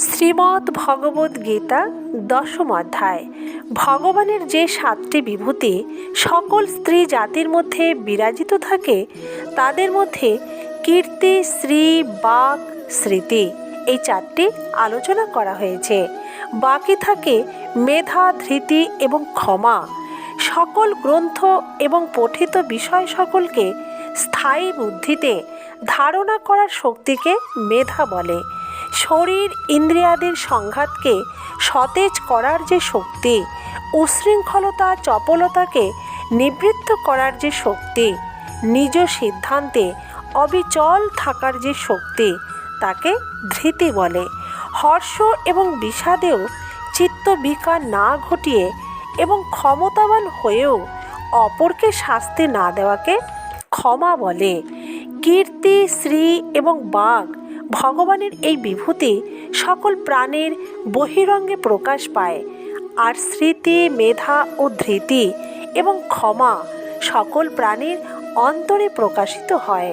শ্রীমদ্ ভগবদ্ গীতা দশম অধ্যায়। ভগবানের যে 7টি বিভূতি সকল স্ত্রী জাতির মধ্যে বিরাজিত থাকে, তাদের মধ্যে কীর্তি, শ্রী, বাক, স্মৃতি এই 4টি আলোচনা করা হয়েছে। বাকি থাকে মেধা, ধৃতি এবং ক্ষমা। সকল গ্রন্থ এবং পঠিত বিষয় সকলকে স্থায়ী বুদ্ধিতে ধারণা করার শক্তিকে মেধা বলে। শরীর ইন্দ্রিয়াদির সংঘাতকে সতেজ করার যে শক্তি, উশৃঙ্খলতা চপলতাকে নিবৃত্ত করার যে শক্তি, নিজ সিদ্ধান্তে অবিচল থাকার যে শক্তি, তাকে ধৃতি বলে। হর্ষ এবং বিষাদেও চিত্ত বিকার না ঘটিয়ে এবং ক্ষমতাবান হয়েও অপরকে শাস্তি না দেওয়াকে ক্ষমা বলে। কীর্তি, শ্রী এবং বাক ভগবানের এই বিভূতি সকল প্রাণের বহিরঙ্গে প্রকাশ পায়, আর স্মৃতি, মেধা ও ধৃতি এবং ক্ষমা সকল প্রাণীর অন্তরে প্রকাশিত হয়।